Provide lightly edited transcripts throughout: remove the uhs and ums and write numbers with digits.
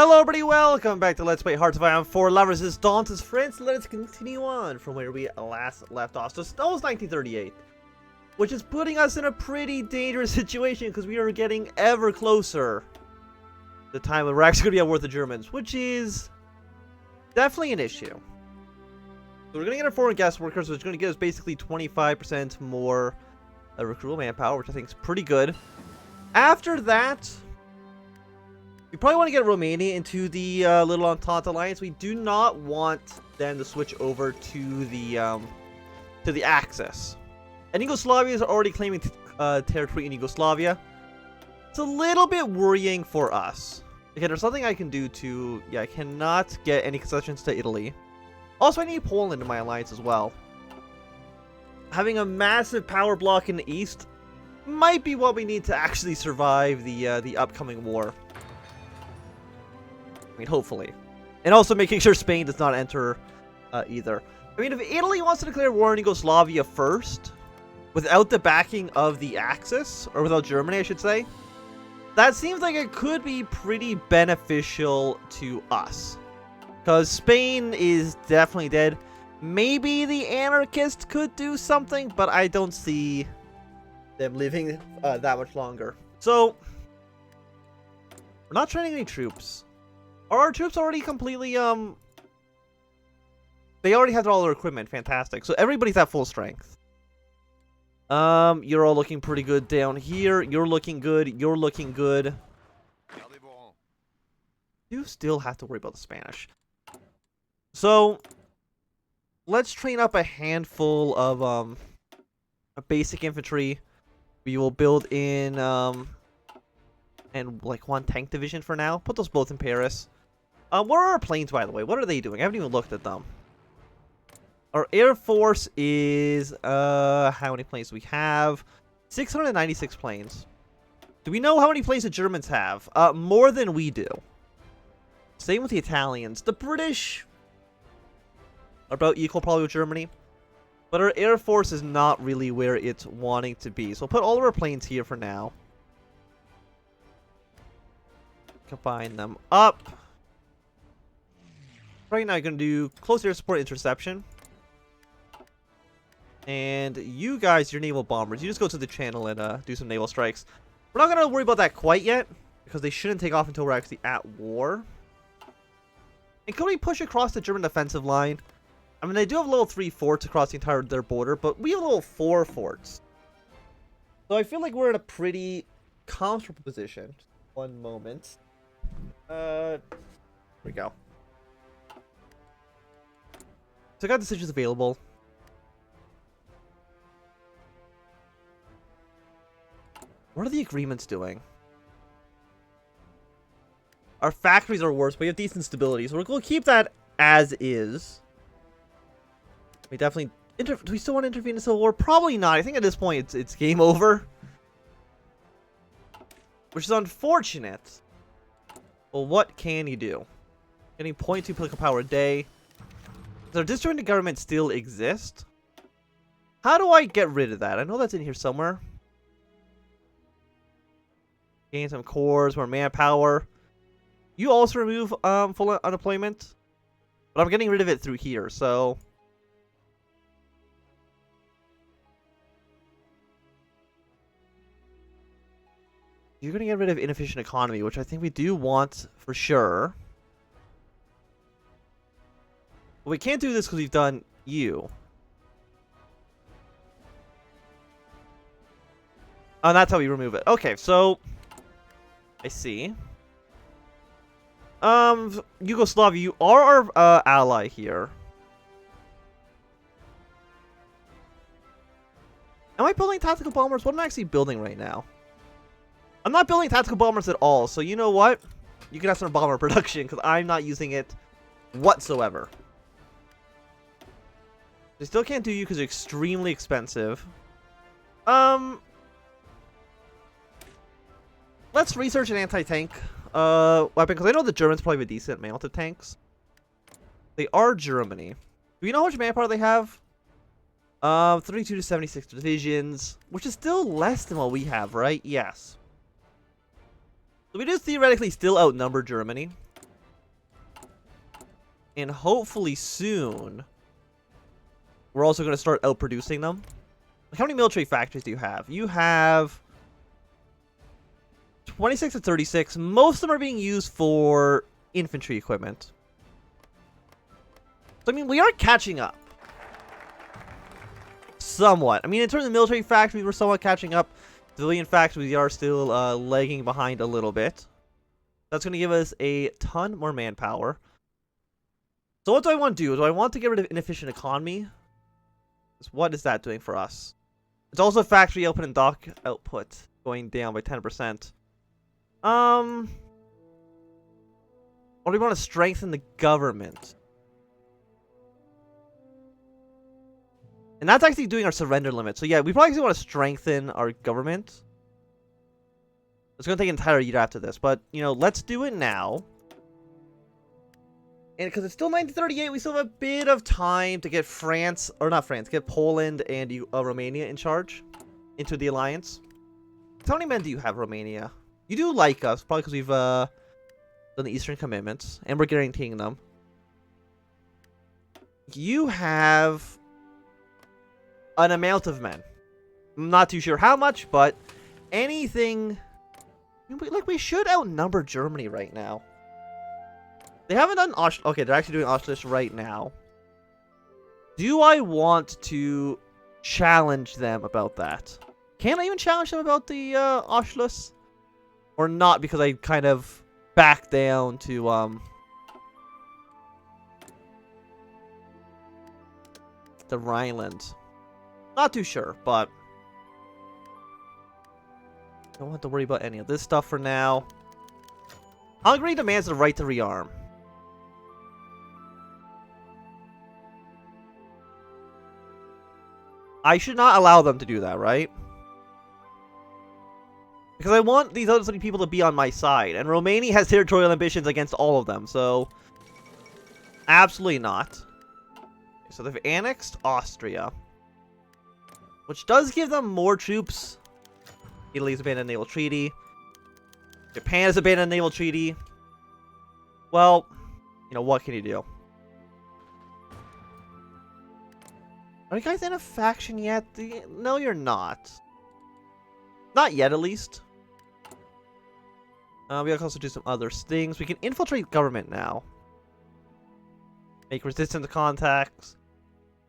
Hello everybody, welcome back to Let's Play Hearts of Iron 4 La Resistance. Friends, let's continue on from where we last left off. So that was 1938, which is putting us in a pretty dangerous situation because we are getting ever closer to the time when we're actually going to be at war with the Germans, which is definitely an issue. So we're going to get our foreign guest workers, which is going to give us basically 25% more recruitable manpower, which I think is pretty good. After that, we probably want to get Romania into the Little Entente Alliance. We do not want them to switch over to the Axis. And Yugoslavia is already claiming territory in Yugoslavia. It's a little bit worrying for us. Okay, there's something I can do to... Yeah, I cannot get any concessions to Italy. Also, I need Poland in my alliance as well. Having a massive power block in the east might be what we need to actually survive the upcoming war. I mean, hopefully. And also making sure Spain does not enter either. I mean, if Italy wants to declare war in Yugoslavia first, without the backing of the Axis, or without Germany, I should say, that seems like it could be pretty beneficial to us. Because Spain is definitely dead. Maybe the anarchists could do something, but I don't see them living that much longer. So, we're not training any troops. Are our troops already completely, they already have all their equipment. Fantastic. So everybody's at full strength. You're all looking pretty good down here. You're looking good. You're looking good. You still have to worry about the Spanish. So, let's train up a handful of, basic infantry. We will build in, and like one tank division for now. Put those both in Paris. What are our planes, by the way? What are they doing? I haven't even looked at them. Our Air Force is, how many planes do we have? 696 planes. Do we know how many planes the Germans have? More than we do. Same with the Italians. The British are about equal probably with Germany. But our Air Force is not really where it's wanting to be. So we'll put all of our planes here for now. Combine them up. Right now, I'm going to do close air support interception. And you guys, your naval bombers, you just go to the channel and do some naval strikes. We're not going to worry about that quite yet, because they shouldn't take off until we're actually at war. And can we push across the German defensive line? I mean, they do have level 3 forts across the entire their border, but we have level 4 forts. So I feel like we're in a pretty comfortable position. One moment. Here we go. So I got decisions available. What are the agreements doing? Our factories are worse, but we have decent stability, so we'll keep that as is. We definitely... Do we still want to intervene in Civil War? Probably not. I think at this point it's game over. Which is unfortunate. Well, what can you do? Getting 0.2 political power a day. Does our disjointed government still exist? How do I get rid of that? I know that's in here somewhere. Gain some cores, more manpower. You also remove full unemployment. But I'm getting rid of it through here, so... You're going to get rid of inefficient economy, which I think we do want for sure. But we can't do this because we've done you. Oh, and that's how we remove it. Okay, so... I see. Yugoslavia, you are our ally here. Am I building tactical bombers? What am I actually building right now? I'm not building tactical bombers at all, so you know what? You can have some bomber production, because I'm not using it whatsoever. I still can't do you because they're extremely expensive. Let's research an anti-tank weapon, because I know the Germans probably have a decent amount of tanks. They are Germany. Do you know how much manpower they have? 32 to 76 divisions, which is still less than what we have, right? Yes. So we do theoretically still outnumber Germany. And hopefully soon, we're also going to start outproducing them. Like, how many military factories do you have? You have 26 to 36. Most of them are being used for infantry equipment. So, I mean, we are catching up. Somewhat. I mean, in terms of military factories, we're somewhat catching up. Civilian factories, we are still lagging behind a little bit. That's going to give us a ton more manpower. So what do I want to do? Do I want to get rid of inefficient economy? What is that doing for us? It's also factory output and dock output going down by 10%. Or do we want to strengthen the government? And that's actually doing our surrender limit. So yeah, we probably want to strengthen our government. It's going to take an entire year after this. But, you know, let's do it now. And because it's still 1938, we still have a bit of time to get France, or not France, get Poland and Romania in charge into the alliance. How many men do you have, Romania? You do like us, probably because we've done the Eastern Commitments, and we're guaranteeing them. You have an amount of men. I'm not too sure how much, but anything... Like, we should outnumber Germany right now. They haven't done okay, they're actually doing Auschwitz right now. Do I want to challenge them about that? Can I even challenge them about the Auschwitz? Or not, because I kind of back down to the Rhineland. Not too sure, but don't have to worry about any of this stuff for now. Hungary demands the right to rearm. I should not allow them to do that, right? Because I want these other three people to be on my side. And Romania has territorial ambitions against all of them, so... Absolutely not. So they've annexed Austria. Which does give them more troops. Italy's abandoned the naval treaty. Japan has abandoned the naval treaty. Well, you know, what can you do? Are you guys in a faction yet? No, you're not. Not yet, at least. We can also do some other things. We can infiltrate government now. Make resistance to contacts.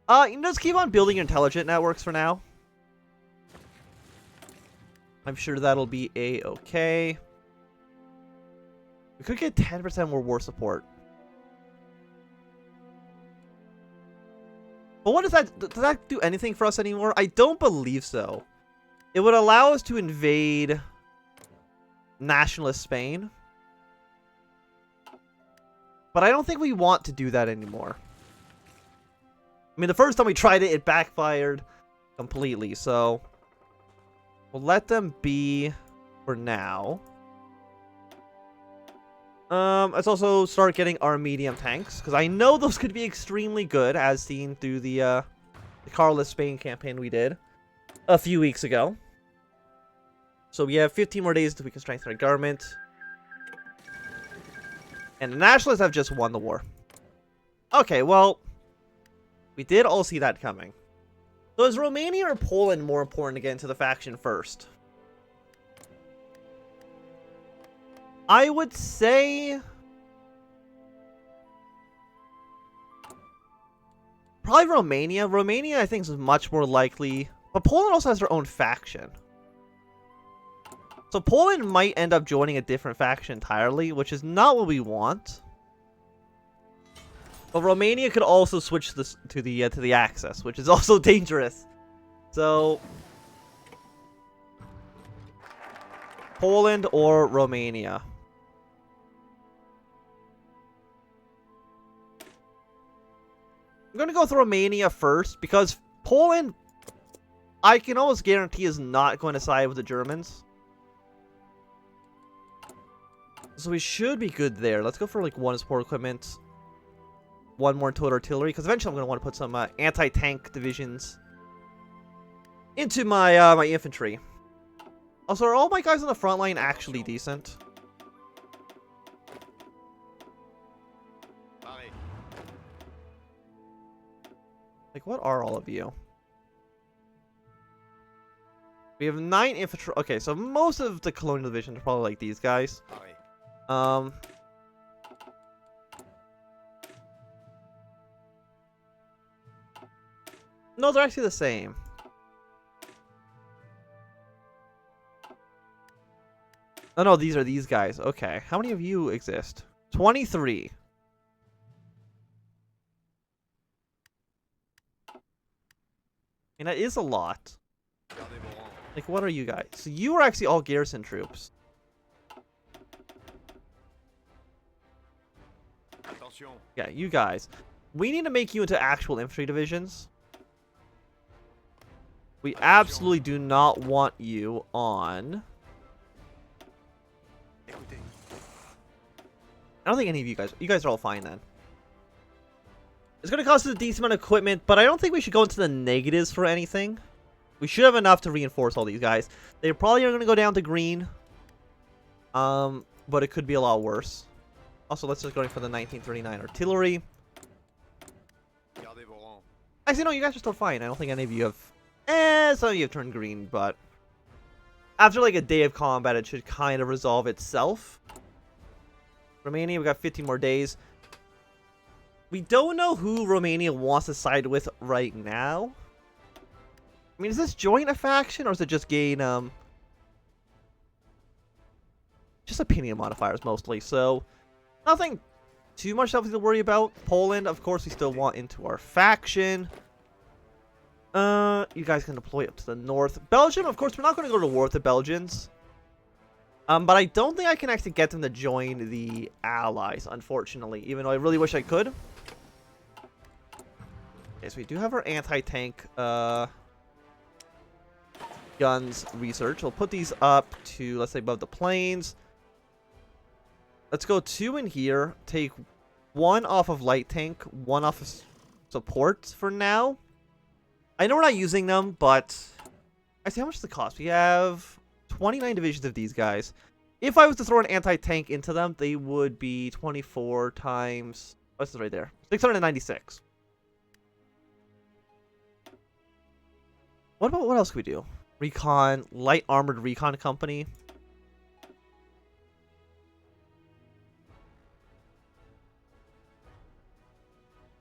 You can just keep on building your intelligence networks for now. I'm sure that'll be a-okay. We could get 10% more war support. But what does that do anything for us anymore? I don't believe so. It would allow us to invade nationalist Spain. But I don't think we want to do that anymore. I mean, the first time we tried it, it backfired completely, so we'll let them be for now. Let's also start getting our medium tanks, because I know those could be extremely good, as seen through the Carlist Spain campaign we did a few weeks ago. So we have 15 more days until we can strengthen our government. And the Nationalists have just won the war. Okay, well, we did all see that coming. So is Romania or Poland more important to get into the faction first? I would say probably Romania. Romania, I think, is much more likely. But Poland also has their own faction. So Poland might end up joining a different faction entirely, which is not what we want. But Romania could also switch this to the Axis, which is also dangerous. So Poland or Romania. I'm going to go with Romania first, because Poland, I can almost guarantee, is not going to side with the Germans. So we should be good there. Let's go for like one support equipment, one more total artillery, because eventually I'm going to want to put some anti-tank divisions into my my infantry. Also, are all my guys on the front line actually decent? Like, what are all of you? We have 9 infantry. Okay, so most of the colonial divisions are probably like these guys. No, they're actually the same. Oh no, these are these guys. Okay, how many of you exist? 23. And that is a lot. Like, what are you guys? So you are actually all garrison troops. Yeah, you guys. We need to make you into actual infantry divisions. We absolutely do not want you on... I don't think any of you guys are all fine then. It's going to cost us a decent amount of equipment, but I don't think we should go into the negatives for anything. We should have enough to reinforce all these guys. They probably are going to go down to green. But it could be a lot worse. Also, let's just go in for the 1939 artillery. Actually, no, you guys are still fine. I don't think any of you have... some of you have turned green, but... After like a day of combat, it should kind of resolve itself. Romania, we got 15 more days. We don't know who Romania wants to side with right now. I mean, is this join a faction, or is it just gain, just opinion modifiers, mostly, so... Nothing too much else to worry about. Poland, of course, we still want into our faction. You guys can deploy up to the north. Belgium, of course, we're not going to go to war with the Belgians. But I don't think I can actually get them to join the Allies, unfortunately, even though I really wish I could. Okay, so we do have our anti-tank guns research. We'll put these up to, let's say, above the plains. Let's go 2 in here. Take 1 off of light tank, 1 off of support for now. I know we're not using them, but I see how much does it cost. We have 29 divisions of these guys. If I was to throw an anti-tank into them, they would be 24 times... What's this right there? 696. What else can we do? Recon, light armored recon company.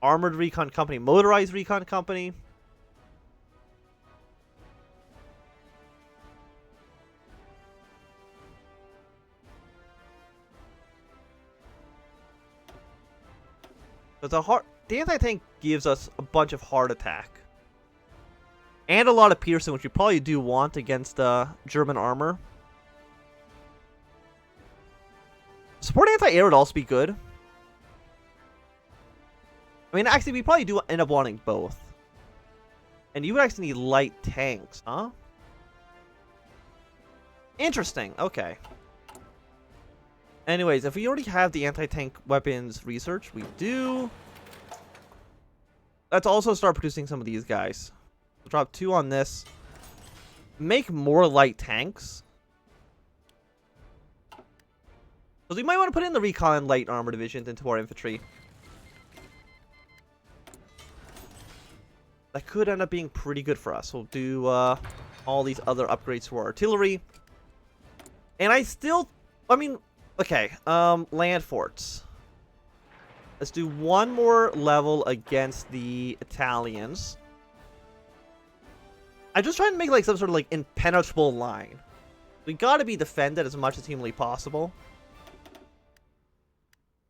Armored recon company, motorized recon company. The anti-tank gives us a bunch of hard attack. And a lot of piercing, which you probably do want against German armor. Support anti-air would also be good. I mean, actually, we probably do end up wanting both. And you would actually need light tanks, huh? Interesting, okay. Anyways, if we already have the anti-tank weapons research, we do. Let's also start producing some of these guys. We'll drop 2 on this. Make more light tanks. Because we might want to put in the recon light armor divisions into our infantry. That could end up being pretty good for us. We'll do all these other upgrades to our artillery. And I mean, okay, land forts. Let's do 1 more level against the Italians. I'm just trying to make like some sort of like impenetrable line. We gotta be defended as much as humanly possible.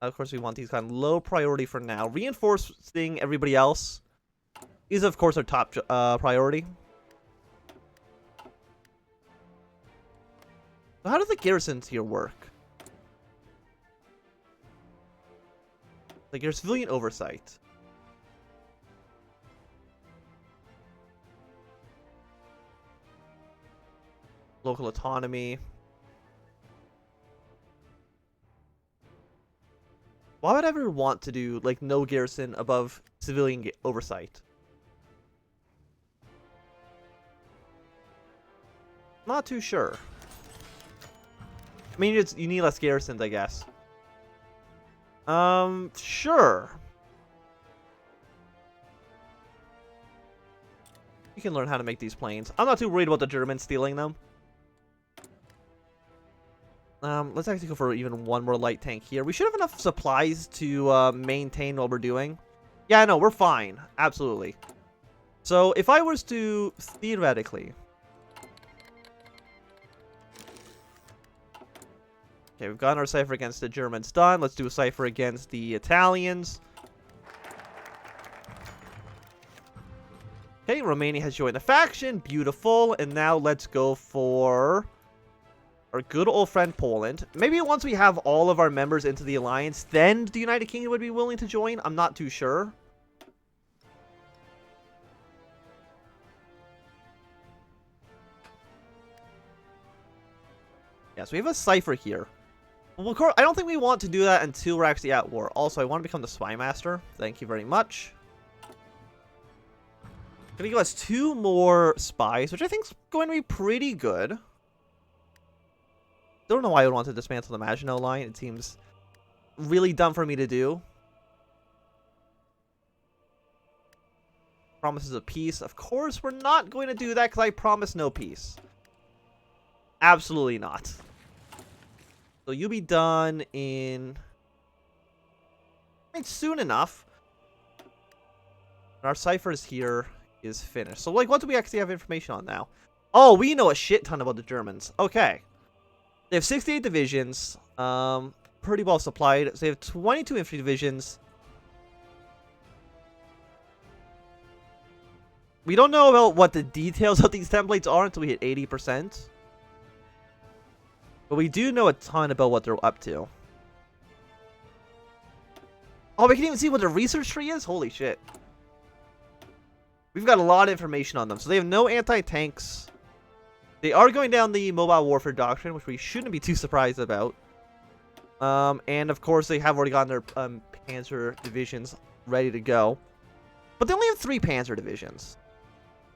Of course, we want these kind of low priority for now. Reinforcing everybody else is, of course, our top priority. So how do the garrisons here work? Like your civilian oversight. Local autonomy. Why would I ever want to do like no garrison above civilian oversight? Not too sure. I mean, you need less garrisons, I guess. Sure. You can learn how to make these planes. I'm not too worried about the Germans stealing them. Let's actually go for even one more light tank here. We should have enough supplies to maintain what we're doing. Yeah, no, we're fine. Absolutely. So if I was to theoretically... Okay, we've gotten our cipher against the Germans done. Let's do a cipher against the Italians. Okay, Romania has joined the faction. Beautiful. And now let's go for our good old friend Poland. Maybe once we have all of our members into the alliance, then the United Kingdom would be willing to join. I'm not too sure. Yeah, so we have a cipher here. Well, of course, I don't think we want to do that until we're actually at war. Also, I want to become the spy master. Thank you very much. Gonna give us 2 more spies, which I think is going to be pretty good. Don't know why I would want to dismantle the Maginot Line. It seems really dumb for me to do. Promises of peace. Of course, we're not going to do that because I promise no peace. Absolutely not. So you'll be done in... I mean, soon enough. Our ciphers here is finished. So, like, what do we actually have information on now? Oh, we know a shit ton about the Germans. Okay. They have 68 divisions. Pretty well supplied. So they have 22 infantry divisions. We don't know about what the details of these templates are until we hit 80%. But we do know a ton about what they're up to. Oh, we can even see what their research tree is? Holy shit. We've got a lot of information on them. So they have no anti-tanks. They are going down the mobile warfare doctrine, which we shouldn't be too surprised about. And of course, they have already gotten their panzer divisions ready to go. But they only have 3 panzer divisions.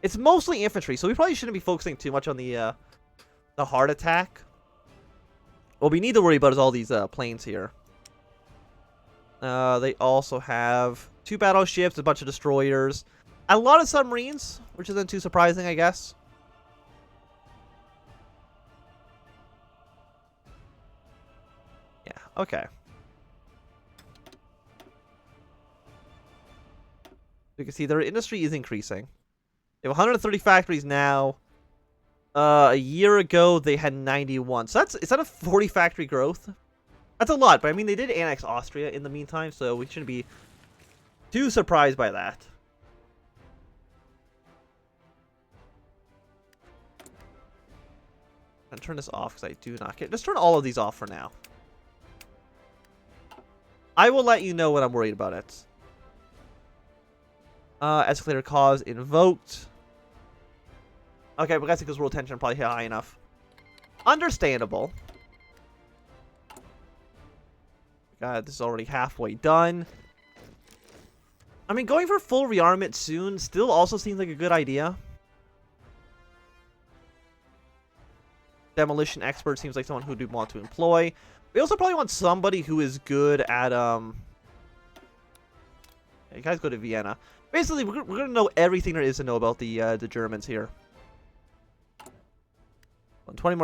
It's mostly infantry, so we probably shouldn't be focusing too much on the hard attack. What we need to worry about is all these planes here. They also have 2 battleships, a bunch of destroyers, a lot of submarines, which isn't too surprising, I guess. Yeah, okay. You can see their industry is increasing. They have 130 factories now. A year ago, they had 91. So is that a 40 factory growth? That's a lot, but I mean, they did annex Austria in the meantime, so we shouldn't be too surprised by that. I'm gonna turn this off because I do not care. Just turn all of these off for now. I will let you know when I'm worried about it. Escalator cause invoked. Okay, but I guess because world tension probably hit high enough. Understandable. God, this is already halfway done. I mean, going for full rearmament soon still also seems like a good idea. Demolition expert seems like someone who we'd want to employ. We also probably want somebody who is good at, yeah, you guys go to Vienna. Basically, we're going to know everything there is to know about the Germans here.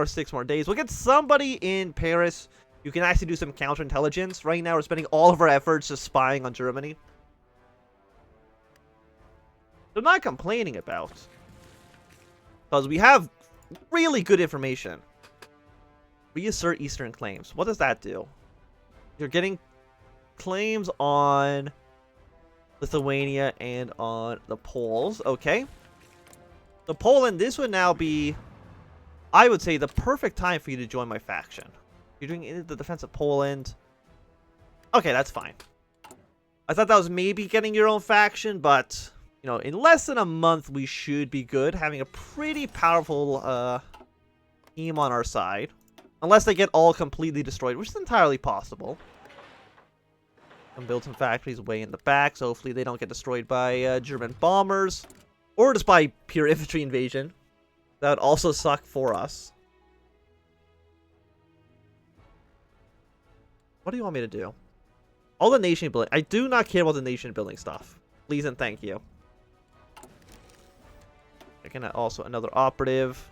6 more days. We'll get somebody in Paris who can actually do some counterintelligence. Right now, we're spending all of our efforts just spying on Germany. They're not complaining about. Because we have really good information. Reassert Eastern claims. What does that do? You're getting claims on Lithuania and on the Poles. Okay. So Poland, this would now be, I would say, the perfect time for you to join my faction. You're doing the defense of Poland. Okay, that's fine. I thought that was maybe getting your own faction, but, you know, in less than a month, we should be good. Having a pretty powerful team on our side. Unless they get all completely destroyed, which is entirely possible. And build some factories way in the back, so hopefully they don't get destroyed by German bombers. Or just by pure infantry invasion. That would also suck for us. What do you want me to do? All the nation building. I do not care about the nation building stuff. Please and thank you. Again, also another operative.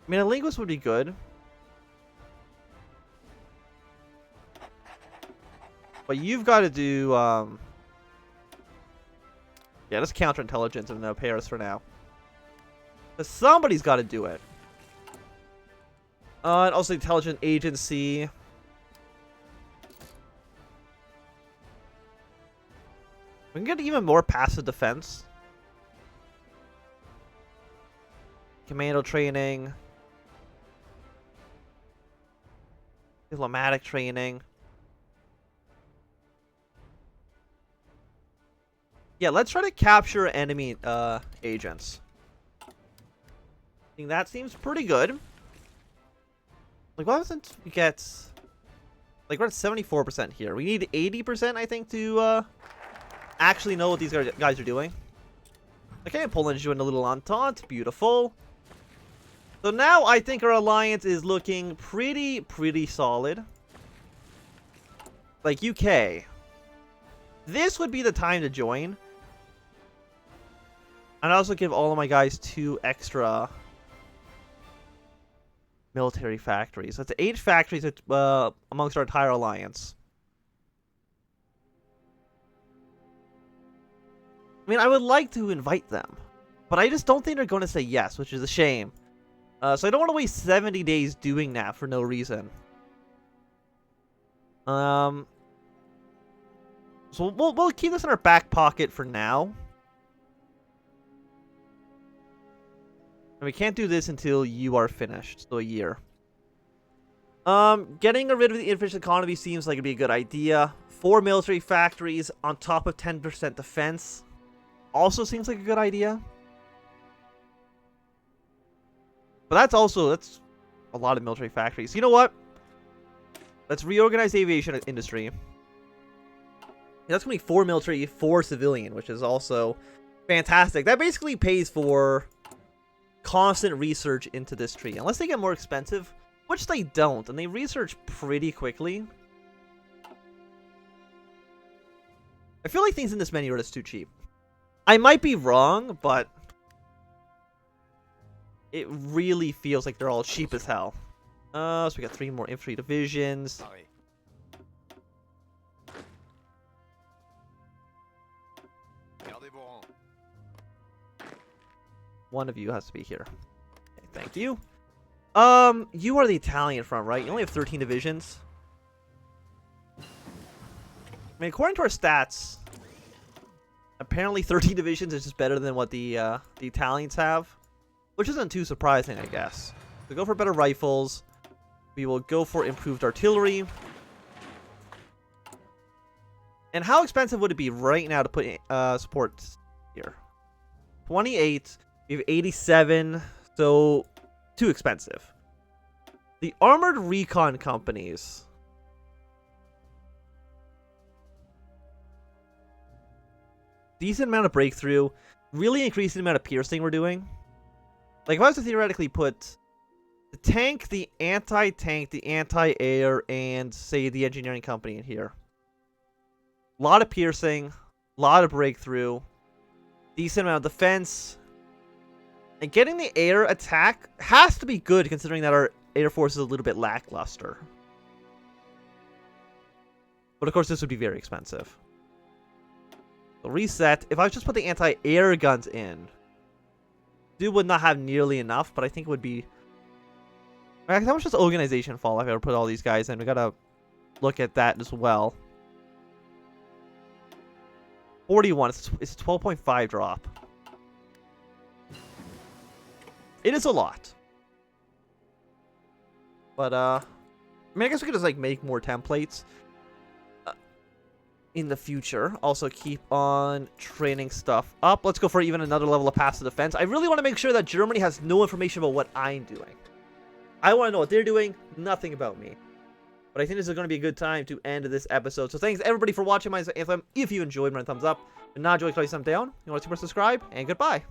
I mean, a linguist would be good. But you've got to do, yeah, just counterintelligence and no Paris for now. But somebody's got to do it. And also intelligent agency. We can get even more passive defense. Commando training. Diplomatic training. Yeah, let's try to capture enemy agents. I think that seems pretty good. Like, why doesn't we get... Like, we're at 74% here. We need 80%, I think, to actually know what these guys are doing. Okay, Poland joined a little entente. Beautiful. So now I think our alliance is looking pretty solid. Like, UK. This would be the time to join. And I also give all of my guys 2 extra military factories. That's 8 factories amongst our entire alliance. I mean, I would like to invite them, but I just don't think they're going to say yes, which is a shame. So I don't want to waste 70 days doing that for no reason. So we'll keep this in our back pocket for now. And we can't do this until you are finished, so a year. Getting rid of the inefficient economy seems like it'd be a good idea. 4 military factories on top of 10% defense also seems like a good idea. But that's a lot of military factories. You know what? Let's reorganize the aviation industry. That's going to be 4 military, 4 civilian, which is also fantastic. That basically pays for constant research into this tree. Unless they get more expensive, which they don't, and they research pretty quickly. I feel like things in this menu are just too cheap. I might be wrong, but it really feels like they're all cheap as hell. So we got 3 more infantry divisions. One of you has to be here. Okay, thank you. You are the Italian front, right? You only have 13 divisions. I mean, according to our stats, apparently 13 divisions is just better than what the Italians have, which isn't too surprising, I guess. We go for better rifles. We will go for improved artillery. And how expensive would it be right now to put support here? 28. We have 87, so too expensive. The armored recon companies. Decent amount of breakthrough. Really increasing the amount of piercing we're doing. Like, if I was to theoretically put the tank, the anti-tank, the anti-air, and, say, the engineering company in here. A lot of piercing. A lot of breakthrough. Decent amount of defense. And getting the air attack has to be good, considering that our air force is a little bit lackluster. But of course, this would be very expensive. So reset. If I just put the anti-air guns in, dude would not have nearly enough, but I think it would be... How much does organization fall if I ever put all these guys in? We gotta look at that as well. 41. It's a 12.5 drop. It is a lot. But, I mean, I guess we could just, like, make more templates in the future. Also, keep on training stuff up. Let's go for even another level of passive defense. I really want to make sure that Germany has no information about what I'm doing. I want to know what they're doing, nothing about me. But I think this is going to be a good time to end this episode. So thanks, everybody, for watching. My name is Anthem. If you enjoyed, run a thumbs up. If not, enjoy, click thumbs down. You want to super subscribe, and goodbye.